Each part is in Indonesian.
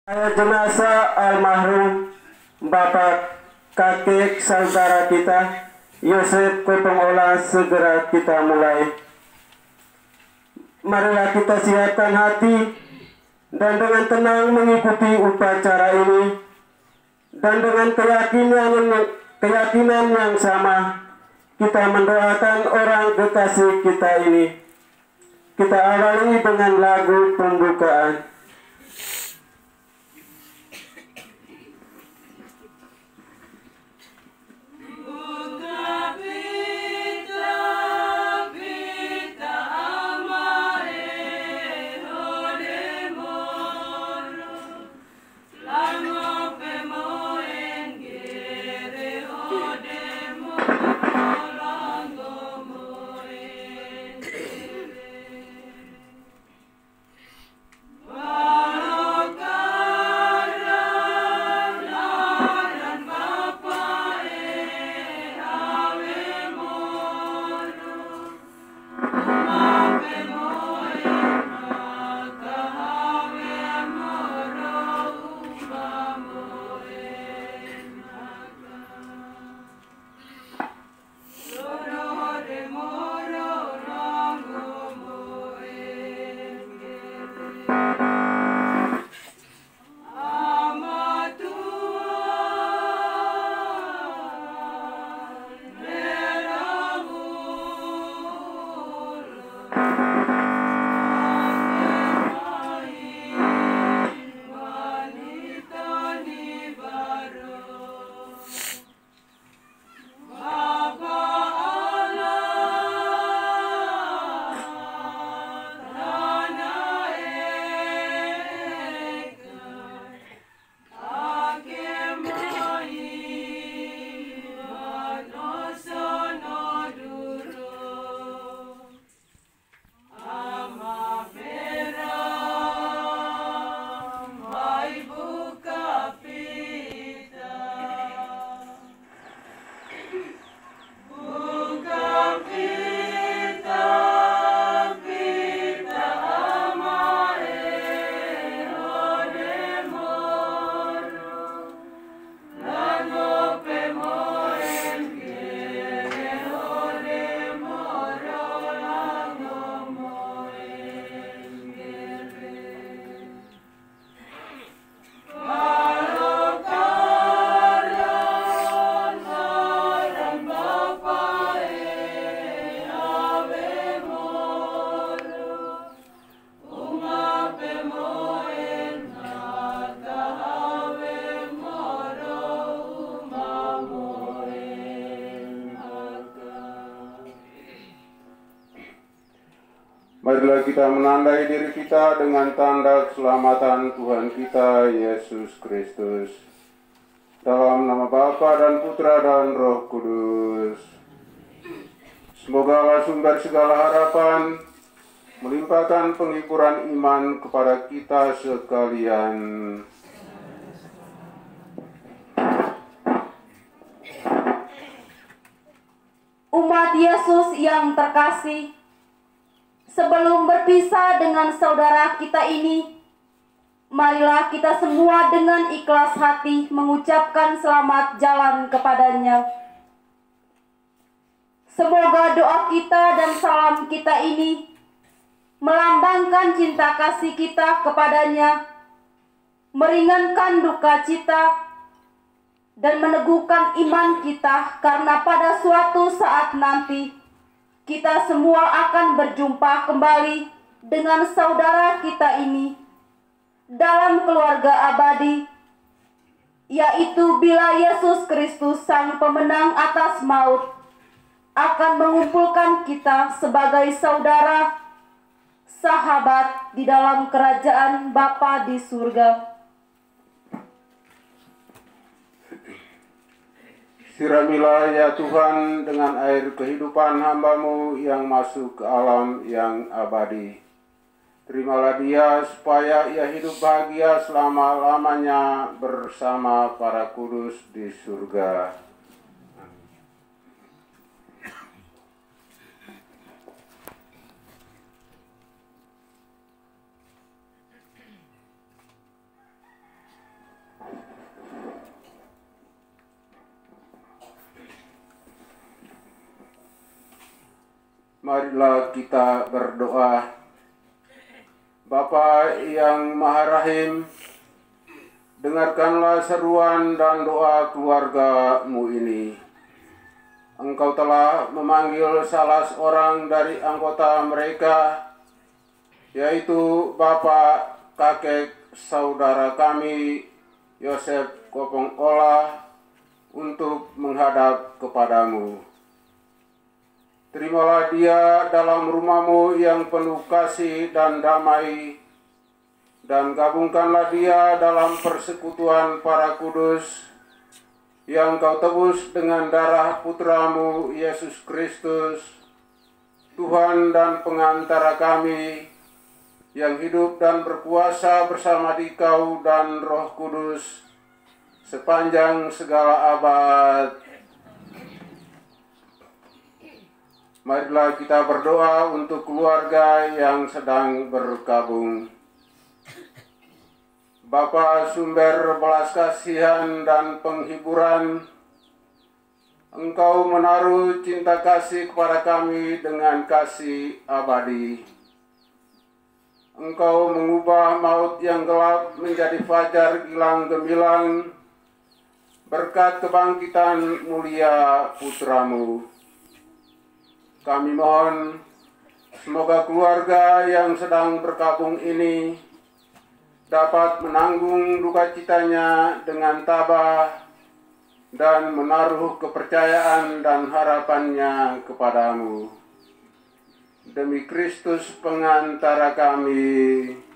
Jenazah almarhum Bapak kakek saudara kita Yosef Kotongola segera kita mulai. Marilah kita siapkan hati dan dengan tenang mengikuti upacara ini, dan dengan keyakinan yang sama kita mendoakan orang kekasih kita ini. Kita awali dengan lagu pembukaan. Marilah kita menandai diri kita dengan tanda keselamatan Tuhan kita Yesus Kristus. Dalam nama Bapa dan Putra dan Roh Kudus. Semoga Allah sumber segala harapan melimpahkan penghiburan iman kepada kita sekalian. Umat Yesus yang terkasih, sebelum berpisah dengan saudara kita ini, marilah kita semua dengan ikhlas hati mengucapkan selamat jalan kepadanya. Semoga doa kita dan salam kita ini melambangkan cinta kasih kita kepadanya, meringankan duka cita, dan meneguhkan iman kita, karena pada suatu saat nanti kita semua akan berjumpa kembali dengan saudara kita ini dalam keluarga abadi, yaitu bila Yesus Kristus Sang Pemenang atas maut akan mengumpulkan kita sebagai saudara, sahabat di dalam kerajaan Bapa di surga. Siramilah ya Tuhan dengan air kehidupan hamba-Mu yang masuk ke alam yang abadi. Terimalah dia supaya ia hidup bahagia selama-lamanya bersama para kudus di surga. Marilah kita berdoa. Bapa yang Maha Rahim, dengarkanlah seruan dan doa keluarga-Mu ini. Engkau telah memanggil salah seorang dari anggota mereka, yaitu Bapak, kakek, saudara kami, Yosef Kopong Olah, untuk menghadap kepadamu. Terimalah dia dalam rumah-Mu yang penuh kasih dan damai, dan gabungkanlah dia dalam persekutuan para kudus yang Kau tebus dengan darah Putra-Mu Yesus Kristus, Tuhan dan pengantara kami, yang hidup dan berkuasa bersama Dikau dan Roh Kudus sepanjang segala abad. Marilah kita berdoa untuk keluarga yang sedang berkabung. Bapa sumber belas kasihan dan penghiburan, Engkau menaruh cinta kasih kepada kami dengan kasih abadi. Engkau mengubah maut yang gelap menjadi fajar gilang gemilang berkat kebangkitan mulia Putra-Mu. Kami mohon, semoga keluarga yang sedang berkabung ini dapat menanggung duka citanya dengan tabah dan menaruh kepercayaan dan harapannya kepadamu. Demi Kristus pengantara kami.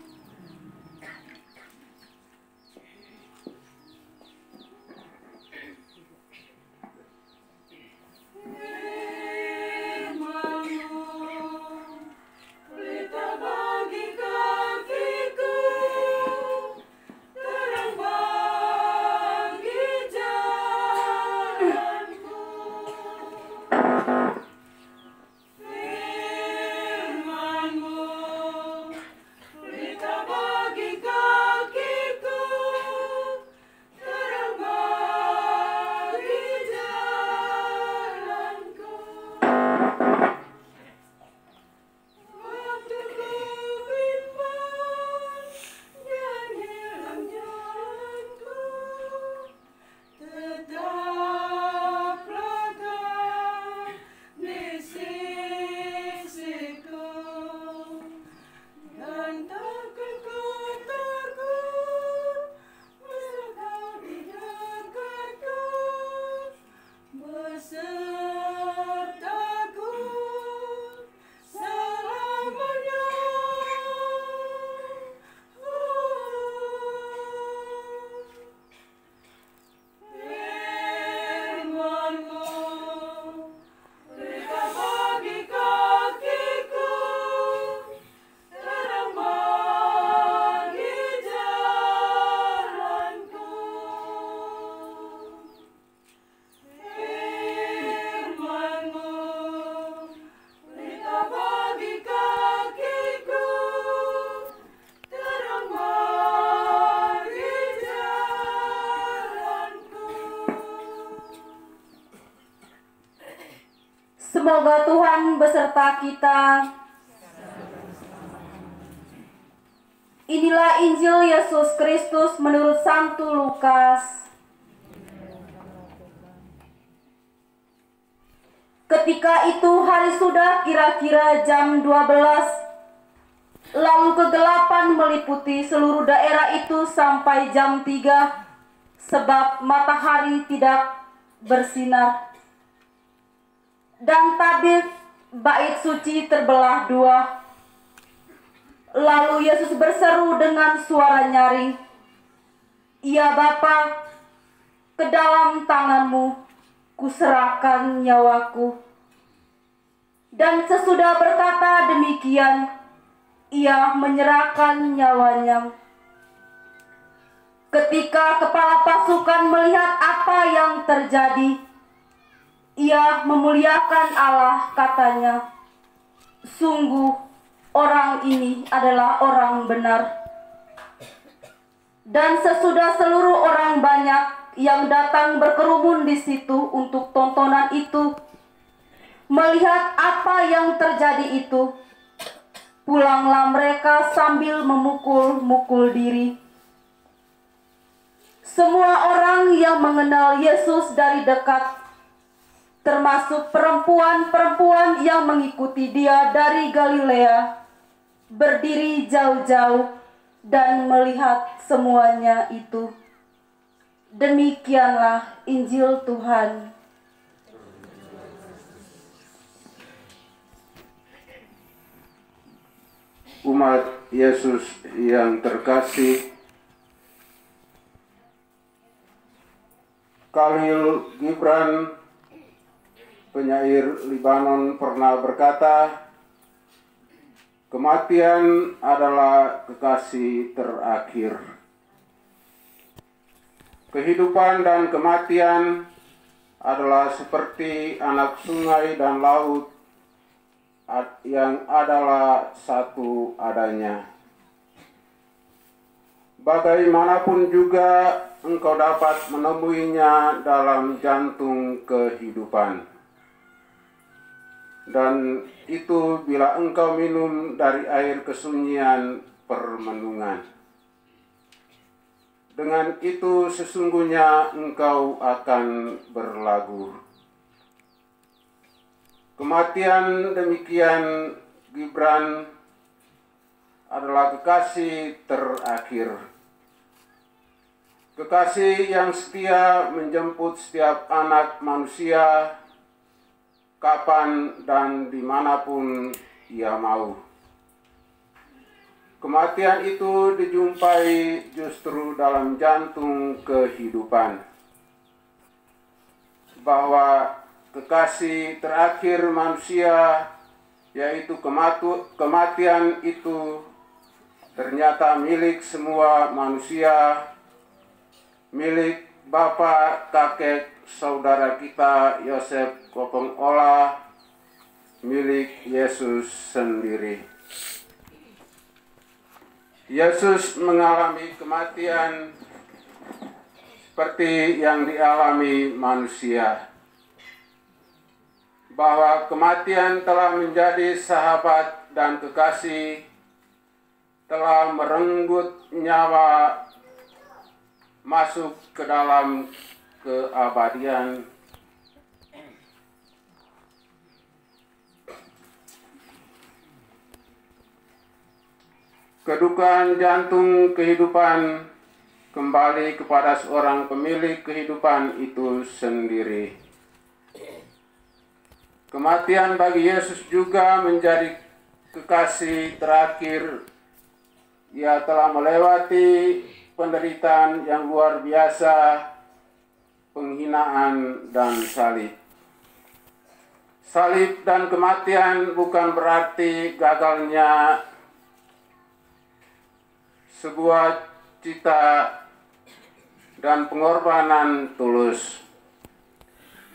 Semoga Tuhan beserta kita. Inilah Injil Yesus Kristus menurut Santo Lukas. Ketika itu hari sudah kira-kira jam 12. Lalu kegelapan meliputi seluruh daerah itu sampai jam 3, sebab matahari tidak bersinar. Dan tabir bait suci terbelah dua. Lalu Yesus berseru dengan suara nyaring, "Ya Bapa, ke dalam tangan-Mu kuserahkan nyawaku." Dan sesudah berkata demikian, Ia menyerahkan nyawanya. Ketika kepala pasukan melihat apa yang terjadi, ia memuliakan Allah, katanya, "Sungguh orang ini adalah orang benar." Dan sesudah seluruh orang banyak yang datang berkerumun di situ untuk tontonan itu Melihat apa yang terjadi itu, pulanglah mereka sambil memukul-mukul diri. Semua orang yang mengenal Yesus dari dekat, termasuk perempuan-perempuan yang mengikuti Dia dari Galilea, berdiri jauh-jauh dan melihat semuanya itu. Demikianlah Injil Tuhan. Umat Yesus yang terkasih, Khalil Gibran, penyair Libanon, pernah berkata, kematian adalah kekasih terakhir. Kehidupan dan kematian adalah seperti anak sungai dan laut yang adalah satu adanya. Bagaimanapun juga engkau dapat menemuinya dalam jantung kehidupan. Dan itu bila engkau minum dari air kesunyian permenungan. Dengan itu sesungguhnya engkau akan berlagu. Kematian demikian Gibran adalah kekasih terakhir. Kekasih yang setia menjemput setiap anak manusia kapan dan dimanapun ia mau. Kematian itu dijumpai justru dalam jantung kehidupan. Bahwa kekasih terakhir manusia, yaitu kematian itu ternyata milik semua manusia, milik bapak, kakek, saudara kita Yosef Kokong Ola, milik Yesus sendiri. Yesus mengalami kematian seperti yang dialami manusia. Bahwa kematian telah menjadi sahabat dan kekasih, telah merenggut nyawa masuk ke dalam keabadian. Kedukaan jantung kehidupan kembali kepada seorang pemilik kehidupan itu sendiri. Kematian bagi Yesus juga menjadi kekasih terakhir. Ia telah melewati penderitaan yang luar biasa, penghinaan dan salib. Salib dan kematian bukan berarti gagalnya sebuah cita dan pengorbanan tulus.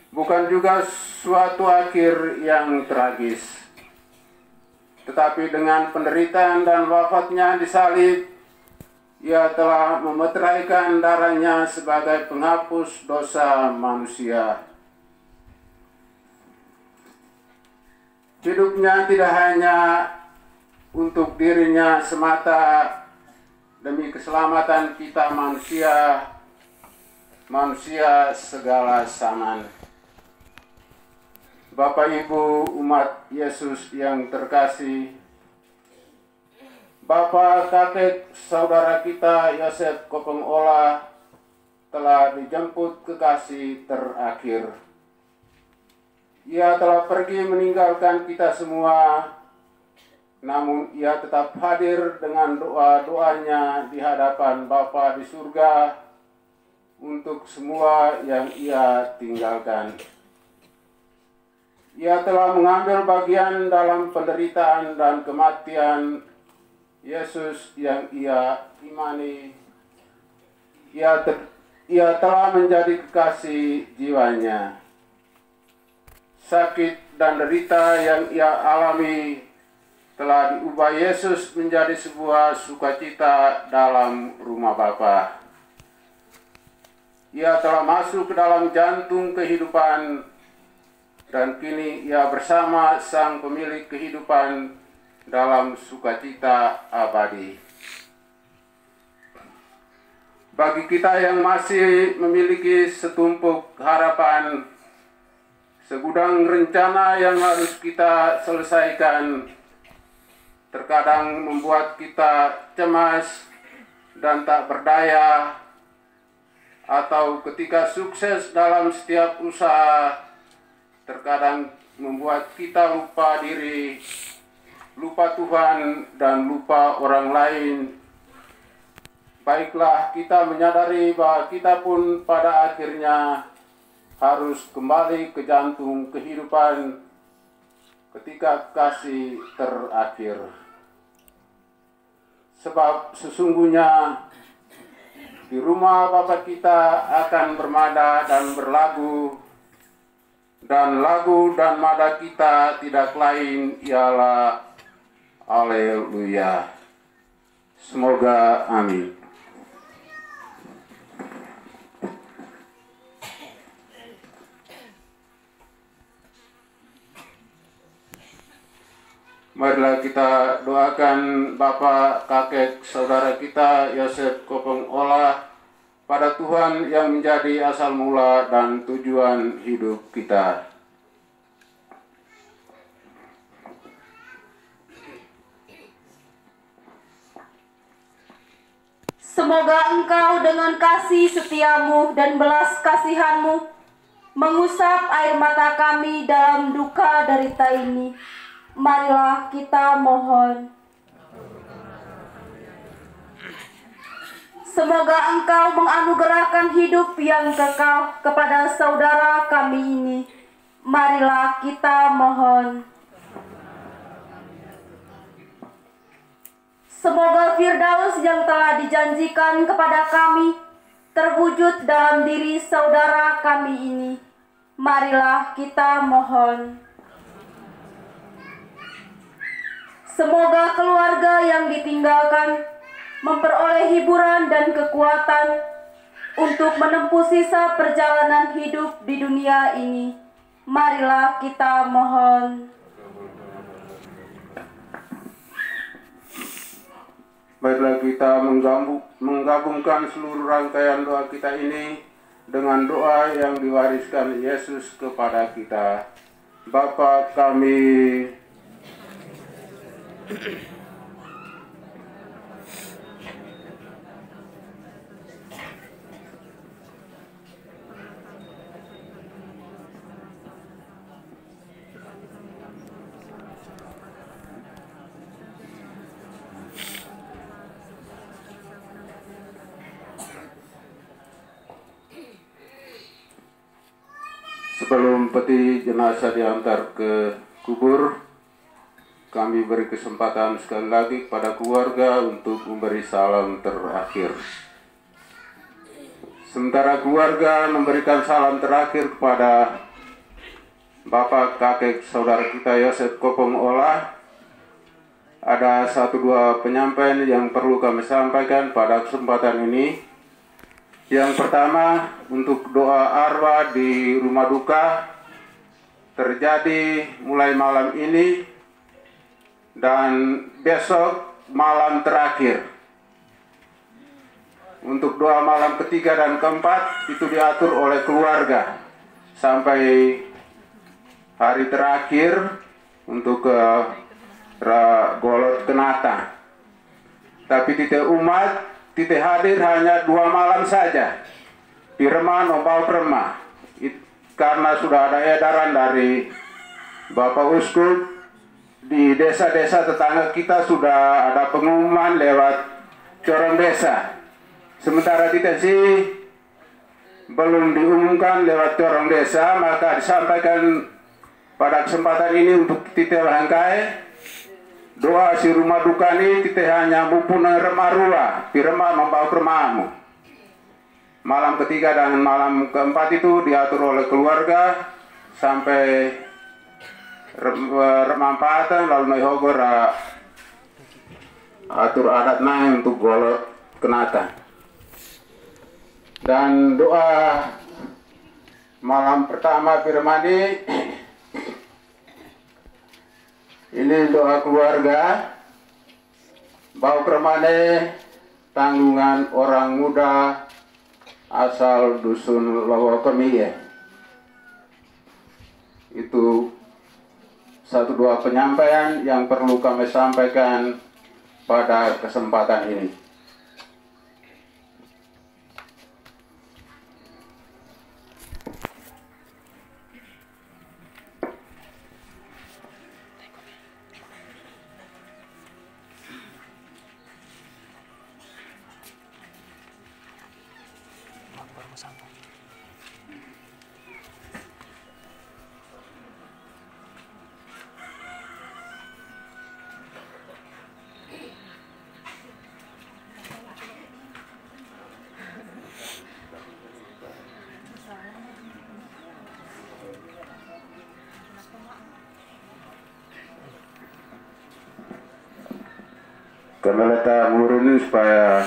Bukan juga suatu akhir yang tragis. Tetapi dengan penderitaan dan wafatnya di salib, ia telah memeteraikan darahnya sebagai penghapus dosa manusia. Hidupnya tidak hanya untuk dirinya semata, demi keselamatan kita manusia segala zaman. Bapak Ibu umat Yesus yang terkasih, Bapak, kakek, saudara kita Yosef Kokong Ola telah dijemput kekasih terakhir. Ia telah pergi meninggalkan kita semua, namun ia tetap hadir dengan doa-doanya di hadapan Bapa di surga untuk semua yang ia tinggalkan. Ia telah mengambil bagian dalam penderitaan dan kematian Yesus yang ia imani. Ia telah menjadi kekasih jiwanya. Sakit dan derita yang ia alami telah diubah Yesus menjadi sebuah sukacita dalam rumah Bapa. Ia telah masuk ke dalam jantung kehidupan dan kini ia bersama Sang Pemilik kehidupan dalam sukacita abadi. Bagi kita yang masih memiliki setumpuk harapan, segudang rencana yang harus kita selesaikan, terkadang membuat kita cemas dan tak berdaya, atau ketika sukses dalam setiap usaha, terkadang membuat kita lupa diri, lupa Tuhan, dan lupa orang lain. Baiklah, kita menyadari bahwa kita pun pada akhirnya harus kembali ke jantung kehidupan ketika kasih terakhir. Sebab sesungguhnya di rumah Bapa kita akan bermada dan berlagu, dan lagu dan mada kita tidak lain ialah Haleluya. Semoga amin. Marilah kita doakan Bapak, kakek, saudara kita Yosef Kopong Olah pada Tuhan yang menjadi asal mula dan tujuan hidup kita. Semoga Engkau dengan kasih setiamu dan belas kasihanmu mengusap air mata kami dalam duka derita ini. Marilah kita mohon. Semoga Engkau menganugerahkan hidup yang kekal kepada saudara kami ini. Marilah kita mohon. Semoga Firdaus yang telah dijanjikan kepada kami terwujud dalam diri saudara kami ini. Marilah kita mohon. Semoga keluarga yang ditinggalkan memperoleh hiburan dan kekuatan untuk menempuh sisa perjalanan hidup di dunia ini. Marilah kita mohon. Baiklah, kita menggabungkan seluruh rangkaian doa kita ini dengan doa yang diwariskan Yesus kepada kita. Bapa kami, sebelum peti jenazah diantar ke kubur, kami beri kesempatan sekali lagi kepada keluarga untuk memberi salam terakhir. Sementara keluarga memberikan salam terakhir kepada Bapak, kakek, saudara kita Yosef Kopong Olah, ada 1-2 penyampaian yang perlu kami sampaikan pada kesempatan ini. Yang pertama, untuk doa arwah di rumah duka terjadi mulai malam ini dan besok malam terakhir. Untuk doa malam ketiga dan keempat itu diatur oleh keluarga sampai hari terakhir untuk golot kenata. Tapi titik umat titik hadir hanya 2 malam saja di Rema Nopal Prema, karena sudah ada edaran dari Bapak Uskup. Di desa-desa tetangga kita sudah ada pengumuman lewat corong desa. Sementara kita sih belum diumumkan lewat corong desa, maka disampaikan pada kesempatan ini untuk titik rangkai doa si rumah duka ini kita hanya mupuna remarua pirema membau remamu. Malam ketiga dan malam keempat itu diatur oleh keluarga sampai remampatan, lalu naik hogor atur adat naik untuk golok kenata. Dan doa malam pertama firmani Ini doa keluarga. Bau kermane tanggungan orang muda asal dusun Lowokemi ya. Itu satu dua penyampaian yang perlu kami sampaikan pada kesempatan ini. Kemeleta murin supaya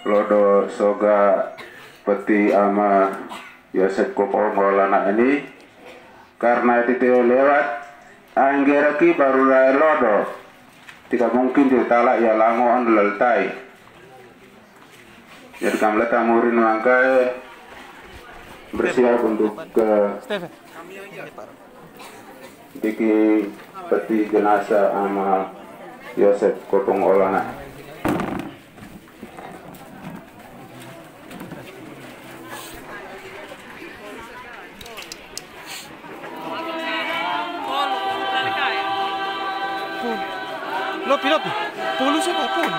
lodo soga peti ama Yosef Kopo Maulana ini karena itu lewat anggeraki baru lai lodo tidak mungkin ditalak ya langoan leltai. Jadi kemeleta murin mangkai bersiap untuk ke bikin peti jenazah ama Yosef Kopo Maulana. Lopi, pulu siapa pun.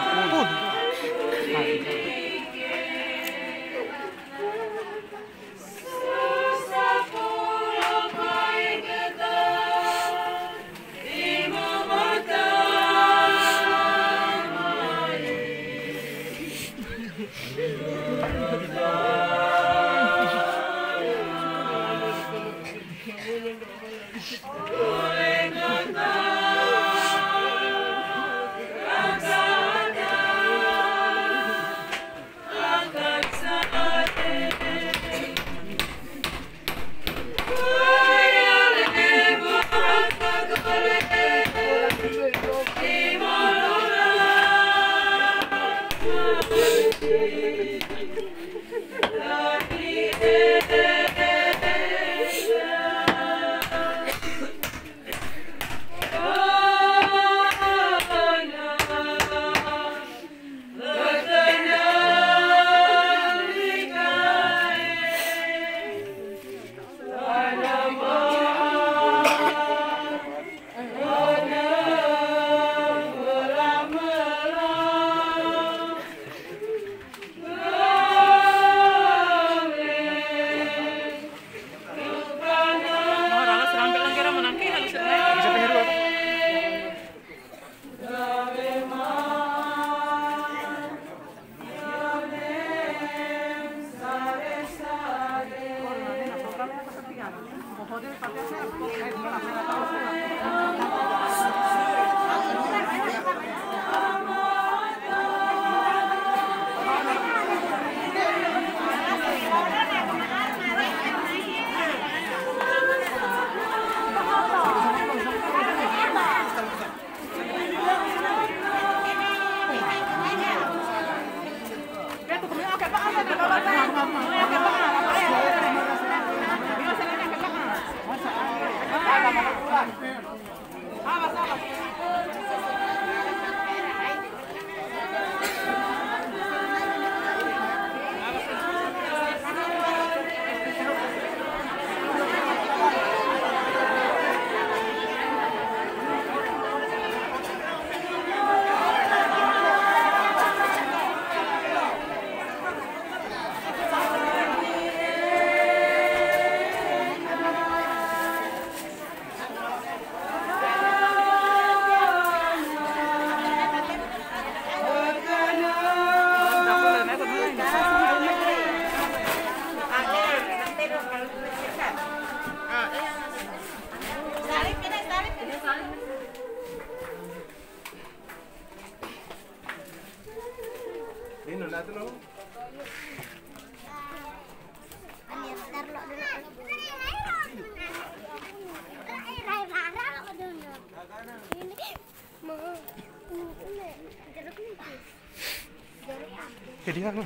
Dia lo.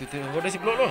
Itu udah si blok lo.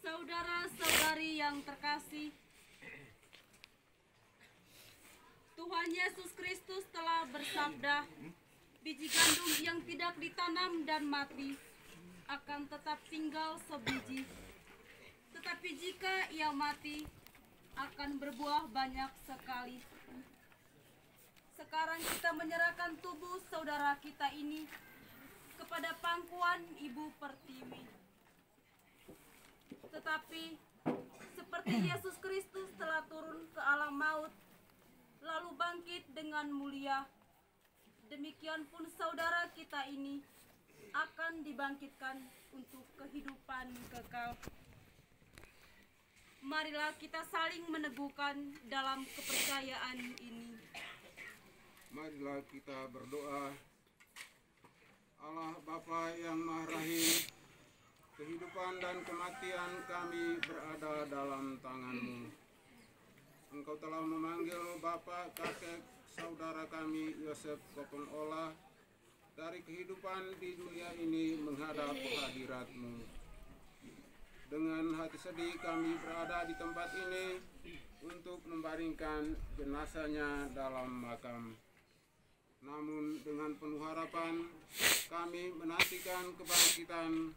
Saudara-saudari yang terkasih, Tuhan Yesus Kristus telah bersabda, biji gandum yang tidak ditanam dan mati akan tetap tinggal sebiji. Tetapi jika ia mati, akan berbuah banyak sekali. Sekarang kita menyerahkan tubuh saudara kita ini kepada pangkuan Ibu Pertiwi. Tetapi seperti Yesus Kristus telah turun ke alam maut, lalu bangkit dengan mulia, demikian pun saudara kita ini akan dibangkitkan untuk kehidupan kekal. Marilah kita saling meneguhkan dalam kepercayaan ini. Marilah kita berdoa. Allah Bapa yang Maha Rahim, kehidupan dan kematian kami berada dalam tangan-Mu. Engkau telah memanggil Bapa, kakek, saudara kami Yosef Kopong Olah dari kehidupan di dunia ini menghadap hadirat-Mu. Dengan hati sedih kami berada di tempat ini untuk membaringkan jenazahnya dalam makam. Namun dengan penuh harapan kami menantikan kebangkitan,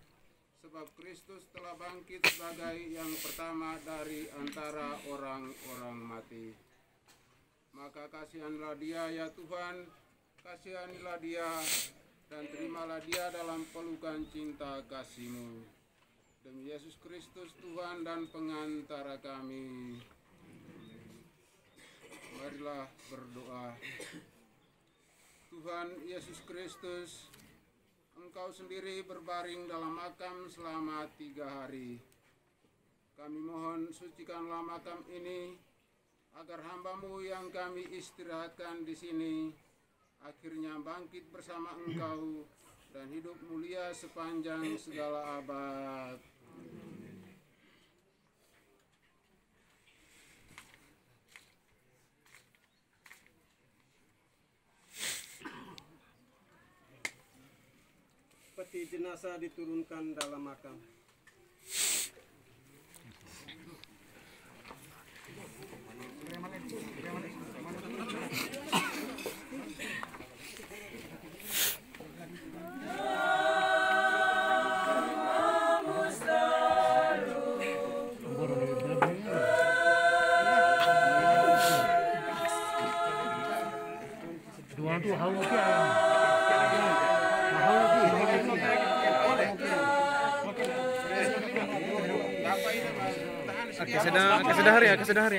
sebab Kristus telah bangkit sebagai yang pertama dari antara orang-orang mati. Maka kasihanilah dia ya Tuhan, kasihanilah dia dan terimalah dia dalam pelukan cinta kasih-Mu. Demi Yesus Kristus Tuhan dan pengantara kami. Marilah berdoa. Tuhan Yesus Kristus, Engkau sendiri berbaring dalam makam selama 3 hari. Kami mohon sucikanlah makam ini, agar hamba-Mu yang kami istirahatkan di sini akhirnya bangkit bersama Engkau dan hidup mulia sepanjang segala abad. Peti jenazah diturunkan dalam makam.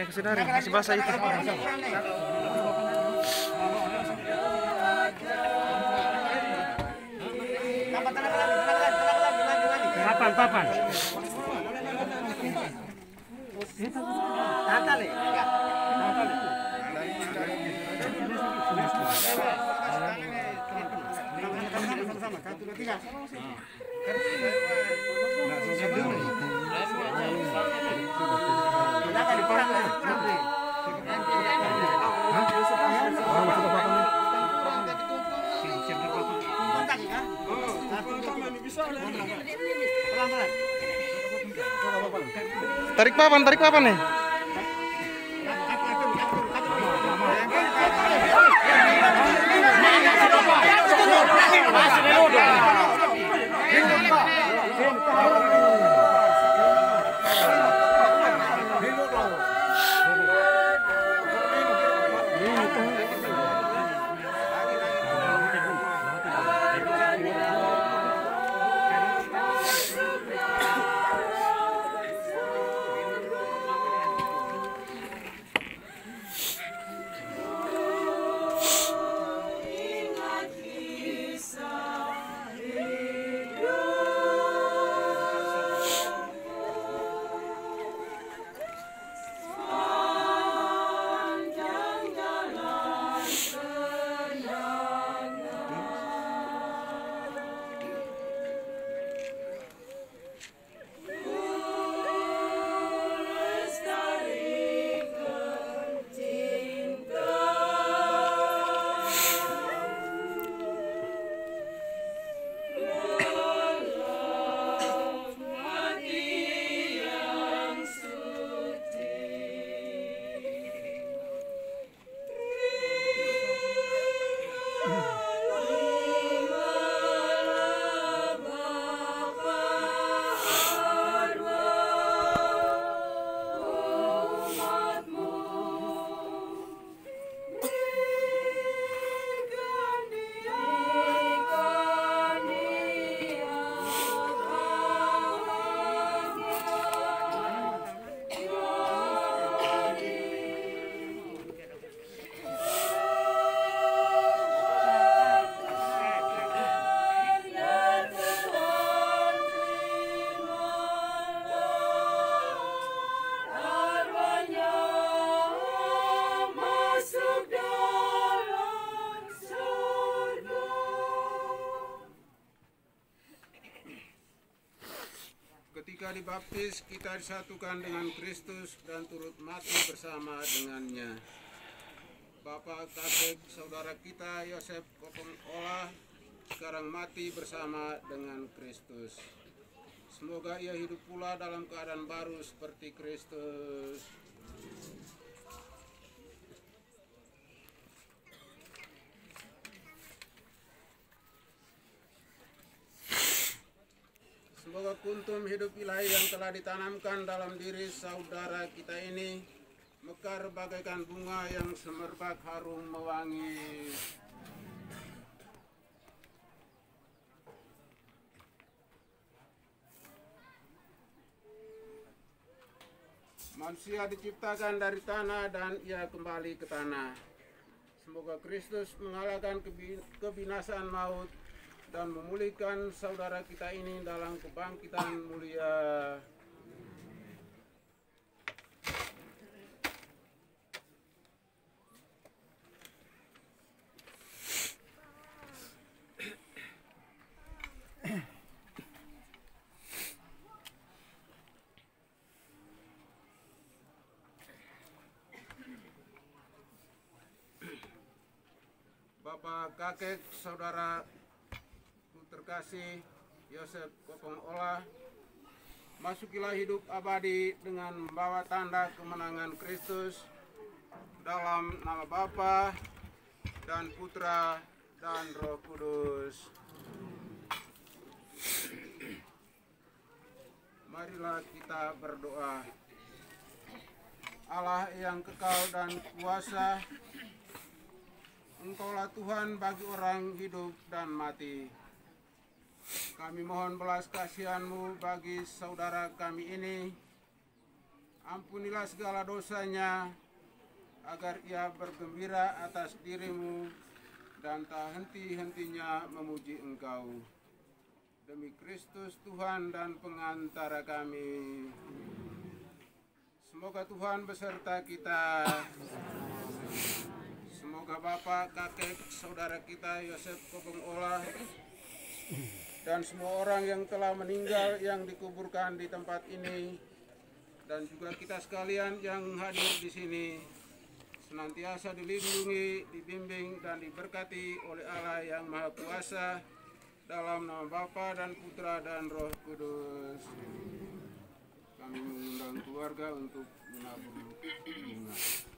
Kesedahari, masih basah itu. Papan. Tarik papan nih. Ketika dibaptis, kita disatukan dengan Kristus dan turut mati bersama dengannya. Bapak Kakek saudara kita Yosef Kopong Olah sekarang mati bersama dengan Kristus. Semoga ia hidup pula dalam keadaan baru seperti Kristus. Semoga kuntum hidup ilahi yang telah ditanamkan dalam diri saudara kita ini mekar bagaikan bunga yang semerbak harum mewangi. Manusia diciptakan dari tanah dan ia kembali ke tanah. Semoga Kristus mengalahkan kebinasaan maut dan memulihkan saudara kita ini dalam kebangkitan mulia. Bapak, kakek, saudara terkasih Yosef Kopong Olah, masukilah hidup abadi dengan membawa tanda kemenangan Kristus dalam nama Bapa dan Putra dan Roh Kudus. Marilah kita berdoa. Allah yang kekal dan kuasa, Engkaulah Tuhan bagi orang hidup dan mati. Kami mohon belas kasihan-Mu bagi saudara kami ini. Ampunilah segala dosanya, agar ia bergembira atas diri-Mu dan tak henti-hentinya memuji Engkau. Demi Kristus Tuhan dan pengantara kami. Semoga Tuhan beserta kita. Semoga Bapak, kakek, saudara kita Yosef Kopong Olah dan semua orang yang telah meninggal yang dikuburkan di tempat ini, dan juga kita sekalian yang hadir di sini, senantiasa dilindungi, dibimbing, dan diberkati oleh Allah yang Maha Kuasa, dalam nama Bapa dan Putra dan Roh Kudus. Kami mengundang keluarga untuk menabur bunga.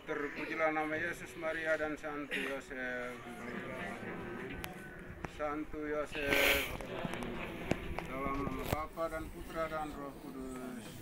Terpujilah nama Yesus, Maria, dan Santo Yosef. Santo Yosef, dalam nama Bapa dan Putra dan Roh Kudus.